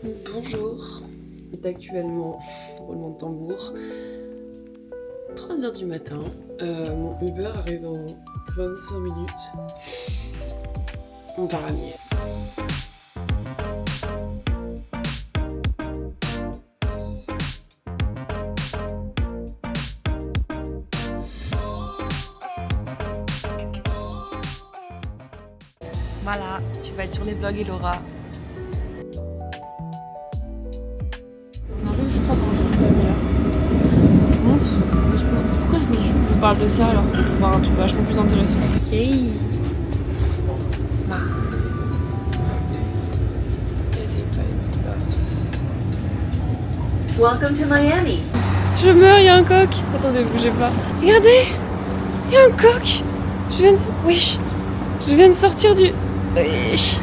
Bonjour, il est actuellement, roulement de tambour, 3h du matin. Mon Uber arrive dans 25 minutes. On part à Miel. Voilà, tu vas être sur les vlogs, Laura. On arrive, je crois, dans le sud de la mer. Je monte. Pourquoi je me parle de ça alors qu'on peut voir un truc vachement plus intéressant? Hey. Bah. Il y a des palais partout. Welcome to Miami. Je meurs, il y a un coq. Attendez, bougez pas. Regardez, il y a un coq. Je viens de sortir du... Wesh.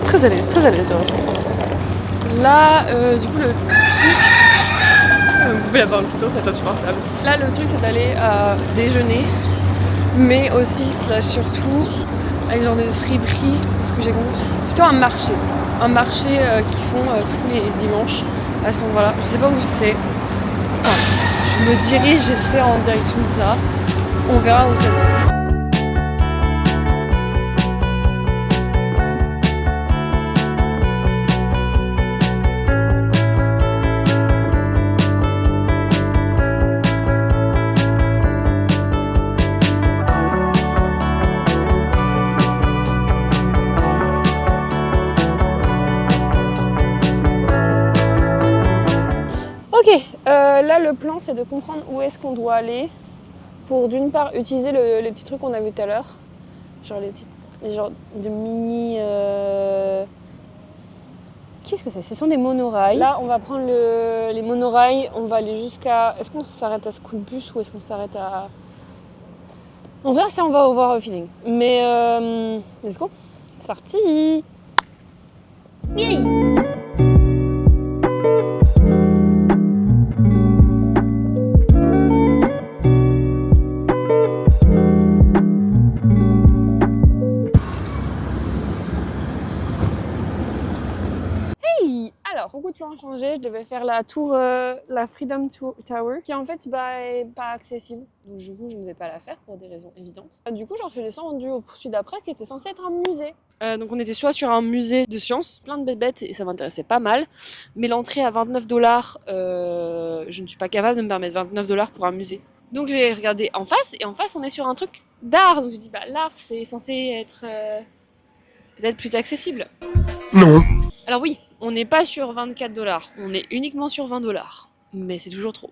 Très à l'aise de l'enfant. Là, du coup, le truc... Vous pouvez la voir plutôt, c'est insupportable. Là, le truc, c'est d'aller déjeuner, mais aussi, surtout, avec genre des friperies, ce que j'ai compris. C'est plutôt un marché. Un marché qu'ils font tous les dimanches à cet endroit-là. Je sais pas où c'est. Enfin, je me dirige, j'espère, en direction de ça. On verra où ça va. Ok, là le plan c'est de comprendre où est-ce qu'on doit aller pour d'une part utiliser les petits trucs qu'on a vu tout à l'heure, genre les genres de mini... Qu'est-ce que c'est? Ce sont des monorails. Là on va prendre les monorails, on va aller jusqu'à... Est-ce qu'on s'arrête à School Bus ou est-ce qu'on s'arrête à... On verra si on va voir au feeling. Mais let's go, c'est parti. Yay. Alors, beaucoup de plans ont changé. Je devais faire la tour, la Freedom Tower, qui en fait est pas accessible. Donc du coup, je ne vais pas la faire pour des raisons évidentes. Du coup, j'en suis descendue au poursuit d'après, qui était censé être un musée. Donc on était soit sur un musée de sciences, plein de bébêtes, et ça m'intéressait pas mal. Mais l'entrée à 29$, je ne suis pas capable de me permettre 29$ pour un musée. Donc j'ai regardé en face, et en face, on est sur un truc d'art. Donc je dis, bah l'art, c'est censé être peut-être plus accessible. Non. Alors oui, on n'est pas sur 24$, on est uniquement sur 20$, mais c'est toujours trop.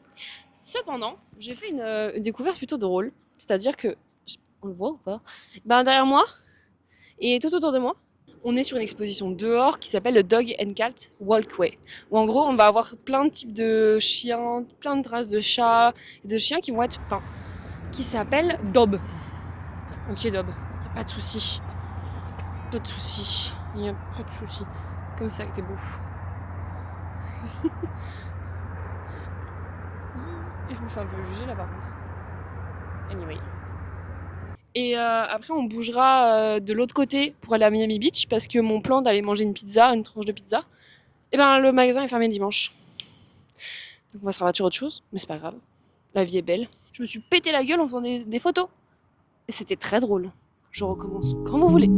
Cependant, j'ai fait une découverte plutôt drôle, c'est-à-dire que, on le voit ou pas? Derrière moi, et tout autour de moi, on est sur une exposition dehors qui s'appelle le Dog and Cat Walkway, où en gros on va avoir plein de types de chiens, plein de races de chats et de chiens qui vont être peints, qui s'appelle Dob. Ok Dob, y'a pas de soucis. Pas de soucis, y'a pas de soucis. Comme ça que t'es beau. Et je me fais un peu juger là par contre. Anyway. Et après on bougera de l'autre côté pour aller à Miami Beach parce que mon plan d'aller manger une tranche de pizza, et le magasin est fermé dimanche. Donc on va se rabattre sur autre chose, mais c'est pas grave. La vie est belle. Je me suis pété la gueule en faisant des photos. Et c'était très drôle. Je recommence quand vous voulez.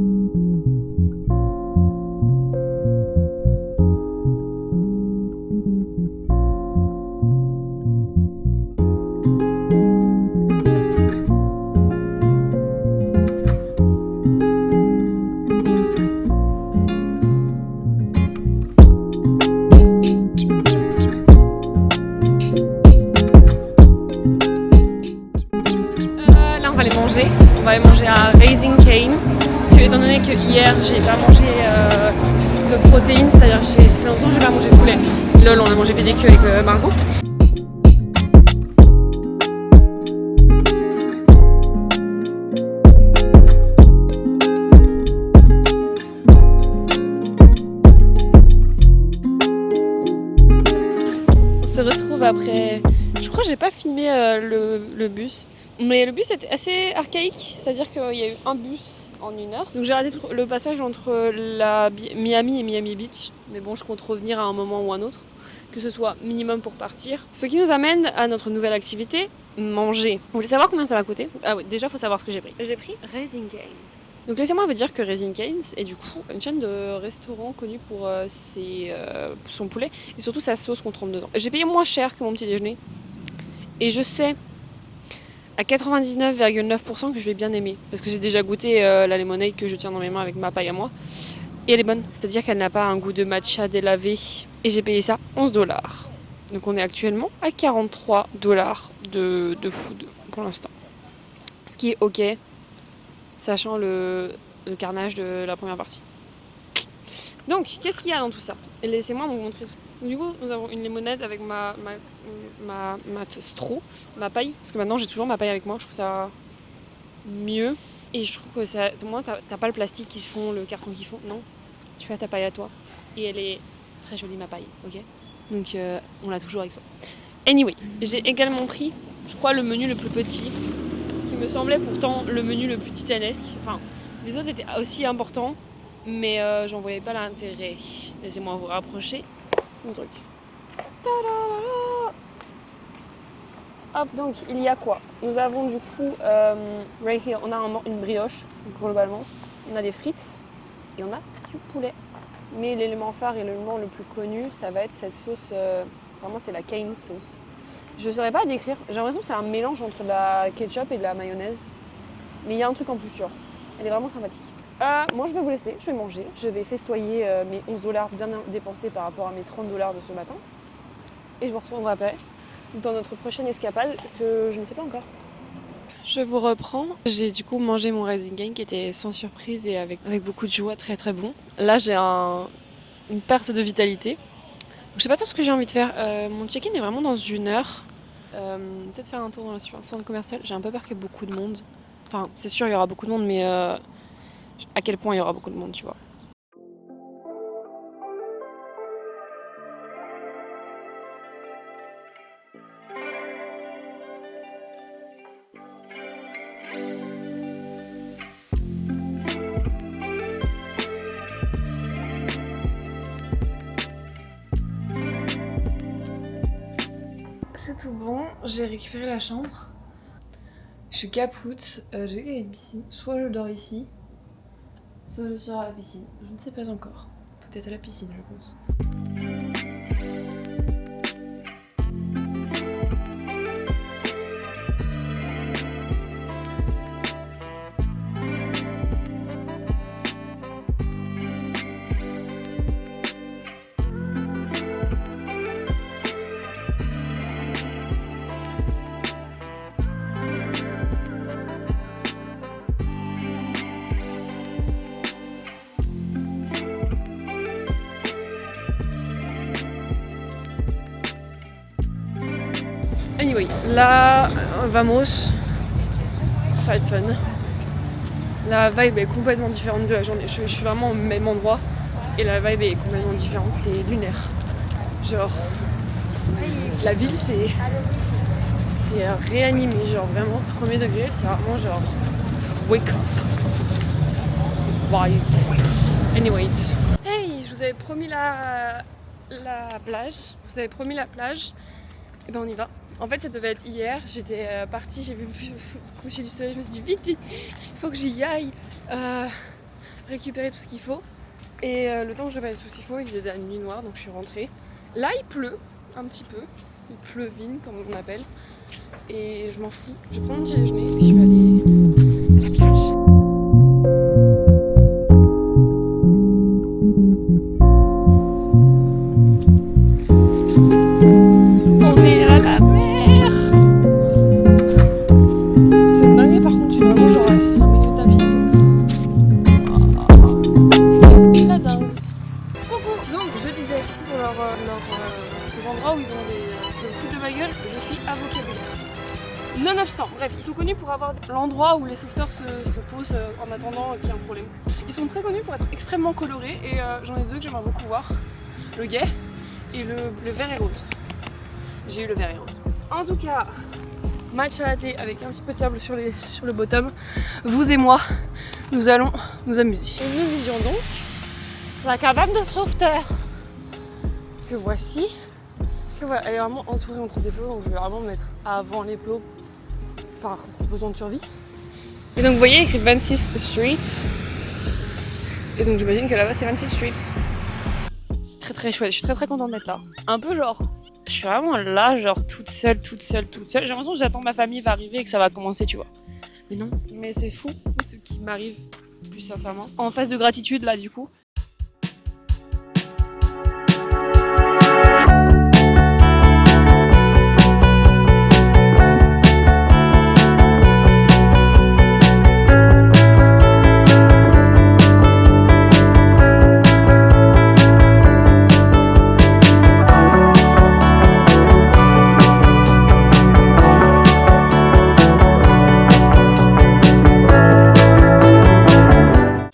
On va aller manger à Raising Cane parce que étant donné que hier j'ai pas mangé de protéines, c'est-à-dire que ça fait longtemps que j'ai pas mangé de poulet. Lol, on a mangé BDQ avec Margot. On se retrouve après. Je crois que j'ai pas filmé le bus. Mais le bus était assez archaïque, c'est-à-dire qu'il y a eu un bus en 1 heure. Donc j'ai raté le passage entre Miami et Miami Beach. Mais bon, je compte revenir à un moment ou un autre, que ce soit minimum pour partir. Ce qui nous amène à notre nouvelle activité, manger. Vous voulez savoir combien ça va coûter? Ah oui, déjà, il faut savoir ce que j'ai pris. J'ai pris Raising Cane's. Donc laissez-moi vous dire que Raising Cane's est du coup une chaîne de restaurants connue pour son poulet et surtout sa sauce qu'on trempe dedans. J'ai payé moins cher que mon petit déjeuner et je sais à 99,9% que je vais bien aimer parce que j'ai déjà goûté la lemonade que je tiens dans mes mains avec ma paille à moi et elle est bonne, c'est-à-dire qu'elle n'a pas un goût de matcha délavé et j'ai payé ça 11$. Donc on est actuellement à 43$ de food pour l'instant, ce qui est ok, sachant le carnage de la première partie. Donc, qu'est-ce qu'il y a dans tout ça? Laissez-moi vous montrer tout. Donc, du coup, nous avons une limonade avec ma straw, ma paille, parce que maintenant j'ai toujours ma paille avec moi, je trouve ça mieux. Et je trouve que ça, moi, t'as pas le plastique qu'ils font, le carton qu'ils font, non? Tu as ta paille à toi. Et elle est très jolie, ma paille, ok? Donc, on l'a toujours avec soi. Anyway, j'ai également pris, je crois, le menu le plus petit, qui me semblait pourtant le menu le plus titanesque. Enfin, les autres étaient aussi importants, mais j'en voyais pas l'intérêt. Laissez-moi vous rapprocher mon truc. Ta-da-da-da. Hop, donc il y a quoi? Nous avons du coup, right here, on a une brioche, globalement. On a des frites et on a du poulet. Mais l'élément phare et l'élément le plus connu, ça va être cette sauce, vraiment c'est la Cane's sauce. Je ne saurais pas décrire, j'ai l'impression que c'est un mélange entre de la ketchup et de la mayonnaise. Mais il y a un truc en plus sûr, elle est vraiment sympathique. Moi je vais vous laisser, je vais manger, je vais festoyer mes 11$ bien dépensés par rapport à mes 30$ de ce matin. Et je vous retrouverai après dans notre prochaine escapade que je ne sais pas encore. Je vous reprends, j'ai du coup mangé mon Raising Cane qui était sans surprise et avec beaucoup de joie, très très bon. Là j'ai une perte de vitalité. Donc, je sais pas trop ce que j'ai envie de faire. Mon check-in est vraiment dans 1 heure. Peut-être faire un tour dans le centre commercial. J'ai un peu peur qu'il y ait beaucoup de monde. Enfin, c'est sûr, il y aura beaucoup de monde, mais à quel point il y aura beaucoup de monde, tu vois. C'est tout bon, j'ai récupéré la chambre. Je suis capoute, je vais qu'il y a une piscine. Soit je dors ici, soit je sors à la piscine. Je ne sais pas encore. Peut-être à la piscine, je pense. Anyway, là, vamos, ça va être fun. La vibe est complètement différente de la journée. Je suis vraiment au même endroit et la vibe est complètement différente. C'est lunaire. Genre, la ville c'est réanimé. Genre vraiment premier degré. C'est vraiment genre wake up. Wise. Anyway. Hey, je vous avais promis la plage. Vous avez promis la plage. Et ben on y va. En fait ça devait être hier, j'étais partie, j'ai vu le coucher du soleil, je me suis dit vite, il faut que j'y aille récupérer tout ce qu'il faut. Et le temps que je récupère tout ce qu'il faut, il faisait de la nuit noire, donc je suis rentrée. Là il pleut un petit peu, il pleuvine comme on appelle. Et je m'en fous, je prends mon petit déjeuner et puis je vais aller à la plage. Endroits où ils ont des foutent de ma gueule, je suis avocable. Nonobstant, bref, ils sont connus pour avoir l'endroit où les sauveteurs se posent en attendant qu'il y ait un problème. Ils sont très connus pour être extrêmement colorés et j'en ai deux que j'aimerais beaucoup voir. Le guet et le vert et rose. J'ai eu le vert et rose. En tout cas, matcha latte avec un petit peu de sable sur le bottom. Vous et moi, nous allons nous amuser. Et nous disions donc la cabane de sauveteurs que voici. Que voilà, elle est vraiment entourée entre des plots, donc je vais vraiment me mettre avant les plots par besoin de survie. Et donc vous voyez écrit 26th Street. Et donc j'imagine que là-bas c'est 26th Street. C'est très très chouette, je suis très très contente d'être là. Un peu genre, je suis vraiment là, genre toute seule. J'ai l'impression que j'attends ma famille va arriver et que ça va commencer, tu vois. Mais non, mais c'est fou ce qui m'arrive, plus sincèrement. En phase de gratitude là du coup.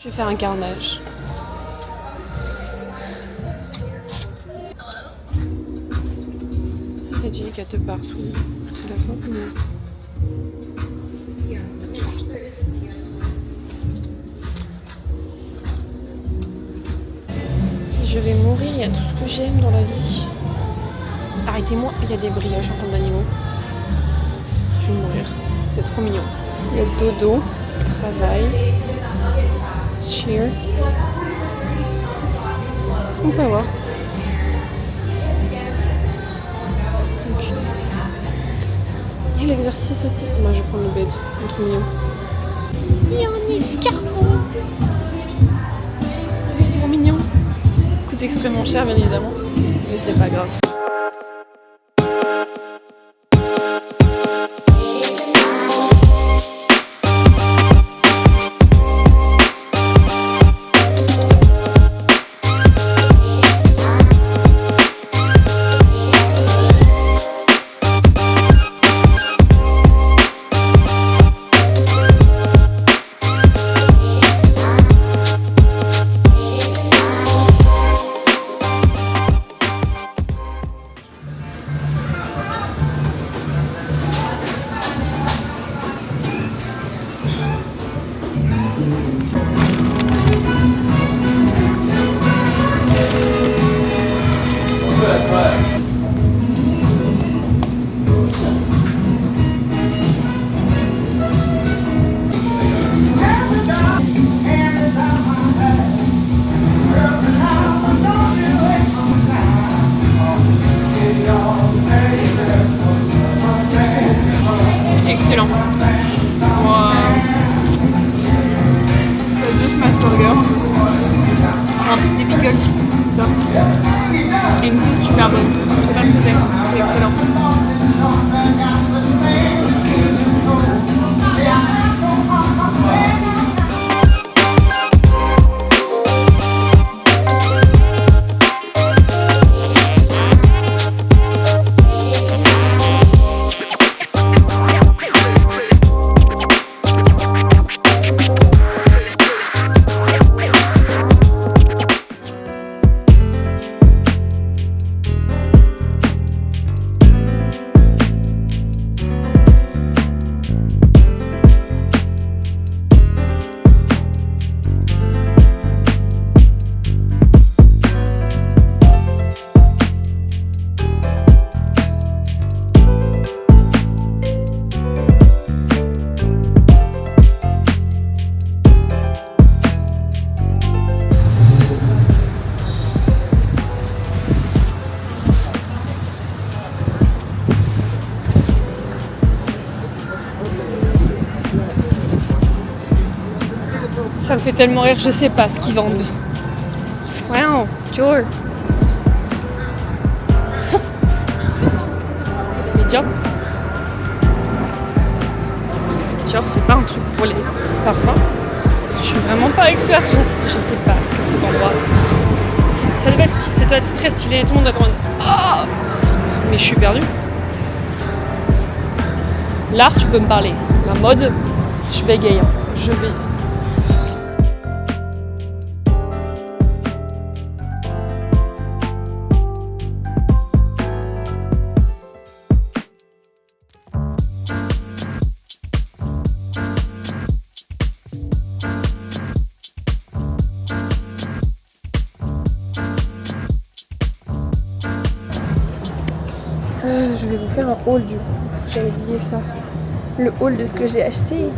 Faire un carnage. Des délicates partout. C'est la fin ou non? Je vais mourir, il y a tout ce que j'aime dans la vie. Arrêtez-moi, il y a des brioches en forme d'animaux. Je vais mourir. C'est trop mignon. Il y a dodo, travail. Cheer. Est-ce qu'on peut avoir? Okay. Et l'exercice aussi. Moi je prends le bed, c'est trop mignon. Il y a un escargot. Trop mignon. Coûte extrêmement cher bien évidemment, mais c'est pas grave. Excellent. Moi, le smash burger, des pickles, top. Et une sauce super bonne. Je sais pas ce que c'est excellent. Ça me fait tellement rire, je sais pas ce qu'ils vendent. Wow, Dior. Mais Dior, c'est pas un truc pour les parfums. Je suis vraiment pas experte, je sais pas ce que cet endroit. Ça doit être très stylé, tout le monde doit demander. Ah, mais je suis perdue. L'art, tu peux me parler. La mode, je bégaye. Je bégaye. Je vais vous faire un haul du coup. J'avais oublié ça. Le haul de ce que j'ai acheté.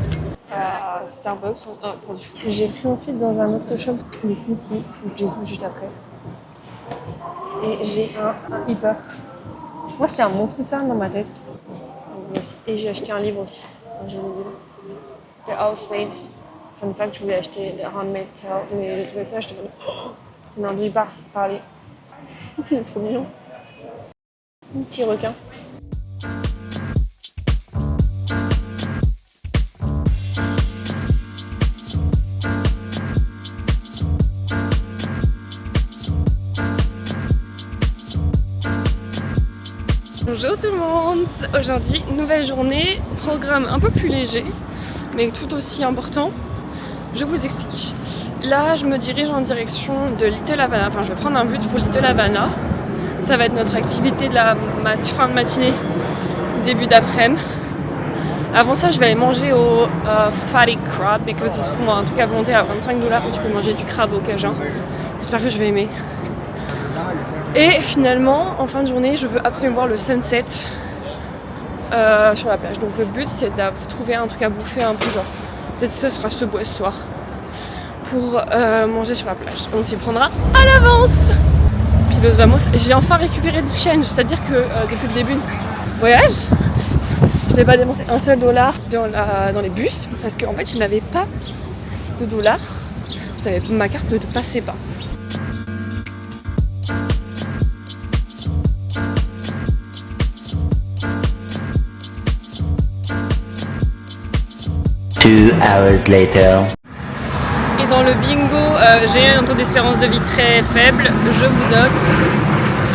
À Starbucks. J'ai pris ensuite dans un autre shop des smoothies. J'ai juste après. Et j'ai un hyper. Moi c'était un Mofusan dans ma tête. Et j'ai acheté un livre aussi. J'ai lu The Housemaids. Fun fact, je voulais acheter The Handmaid's Tale. Mais j'ai trouvé ça, j'étais on a entendu parler. Il est trop mignon. Un petit requin. Bonjour tout le monde! Aujourd'hui, nouvelle journée, programme un peu plus léger, mais tout aussi important. Je vous explique. Là, je me dirige en direction de Little Havana, enfin je vais prendre un bus pour Little Havana. Ça va être notre activité de la fin de matinée, début d'après-midi. Avant ça, je vais aller manger au Fatty Crab, parce qu'ils font un truc à volonté à 25$ où tu peux manger du crabe au cajun. J'espère que je vais aimer. Et finalement, en fin de journée, je veux absolument voir le sunset sur la plage. Donc le but, c'est de trouver un truc à bouffer un peu genre. Peut-être que ce sera ce soir pour manger sur la plage. On s'y prendra à l'avance. Puis Los Vamos, j'ai enfin récupéré du change, c'est-à-dire que depuis le début du voyage, je n'ai pas dépensé un seul dollar dans les bus parce qu'en fait, je n'avais pas de dollars. Ma carte ne passait pas. 2 hours later. Et dans le bingo, j'ai un taux d'espérance de vie très faible. Je vous note.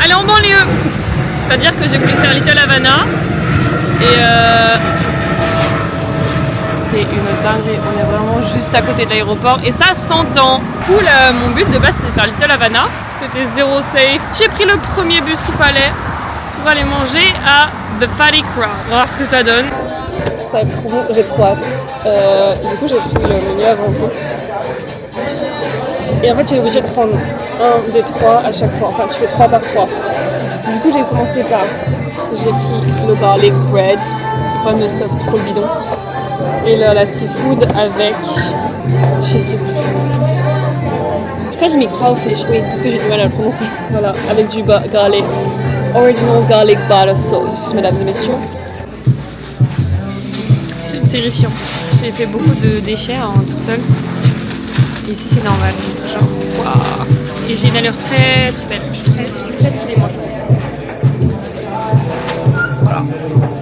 Allez en banlieue. C'est-à-dire que j'ai voulu faire Little Havana. Et c'est une dinguerie. On est vraiment juste à côté de l'aéroport. Et ça s'entend. Cool, mon but de base c'était de faire Little Havana. C'était zéro safe. J'ai pris le premier bus qu'il fallait pour aller manger à The Fatty Crab. On va voir ce que ça donne. Ça va être trop bon, j'ai trop hâte. Du coup, j'ai pris le menu avant tout. Et en fait, tu es obligé de prendre un des trois à chaque fois. Enfin, tu fais 3 par 3. Du coup, j'ai commencé par. J'ai pris le garlic bread, le stuff trop bidon. Et la seafood avec. Je sais plus. En tout cas, j'ai mis crawfish, oui, parce que j'ai du mal à le prononcer. Voilà, avec du garlic. Original garlic butter sauce, mesdames et messieurs. C'est terrifiant. J'ai fait beaucoup de déchets toute seule. Ici c'est normal. Genre, waouh. Et j'ai une allure très très belle. Je suis très stylée moi je trouve. Voilà.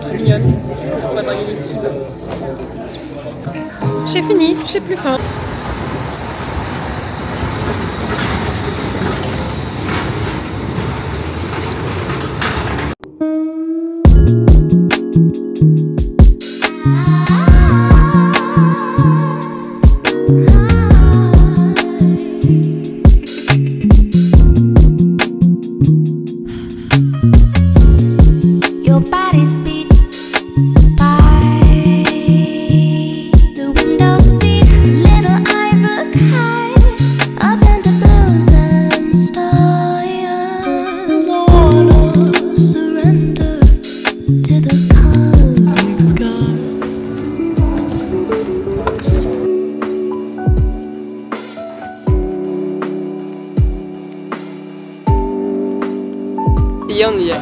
Très mignonne. Je pourrais draguer les filles. J'ai fini, j'ai plus faim. Et on y est.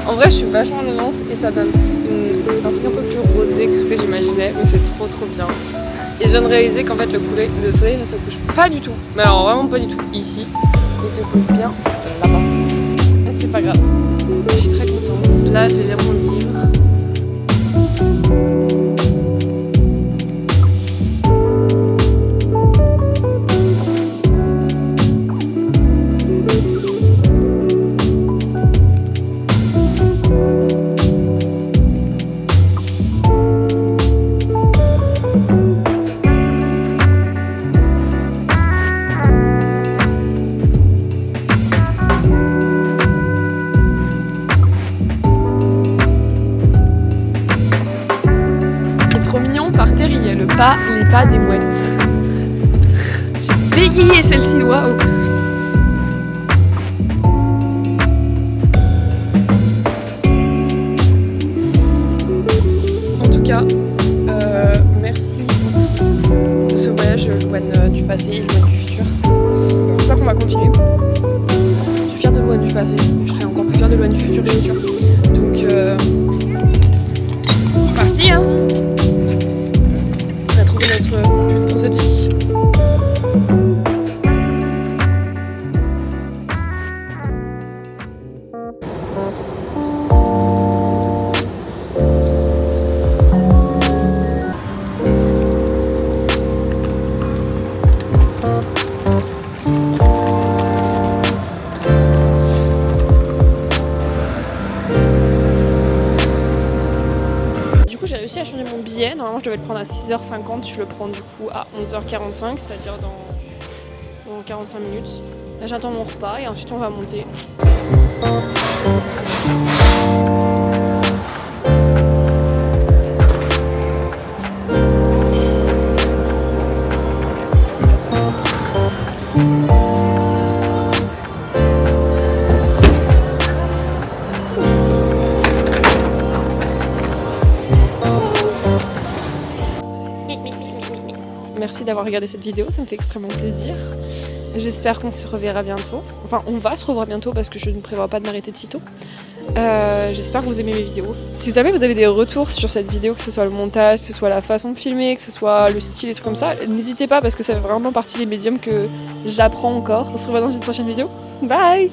En vrai, je suis vachement en avance et ça donne un truc un peu plus rosé que ce que j'imaginais, mais c'est trop bien. Et je viens de réaliser qu'en fait, le soleil ne se couche pas du tout, mais alors vraiment pas du tout ici. Il se couche bien là-bas. Mais c'est pas grave. Je suis très contente. Là, je vais lire mon livre. Les pas des mouettes. J'ai bégayé celle-ci, waouh! passé et loin du futur. J'espère qu'on va continuer. Je suis fière de loin du passé, je serai encore plus fière de loin du futur, je suis sûre. Donc, c'est parti, hein. On a trouvé notre but dans cette vie. J'ai réussi à changer mon billet, normalement je devais le prendre à 6h50, je le prends du coup à 11h45, c'est-à-dire dans 45 minutes. Là j'attends mon repas et ensuite on va monter. Merci d'avoir regardé cette vidéo, ça me fait extrêmement plaisir. J'espère qu'on se reverra bientôt. Enfin, on va se revoir bientôt parce que je ne prévois pas de m'arrêter de sitôt. J'espère que vous aimez mes vidéos. Si jamais vous avez des retours sur cette vidéo, que ce soit le montage, que ce soit la façon de filmer, que ce soit le style et tout comme ça, n'hésitez pas parce que ça fait vraiment partie des médiums que j'apprends encore. On se revoit dans une prochaine vidéo. Bye!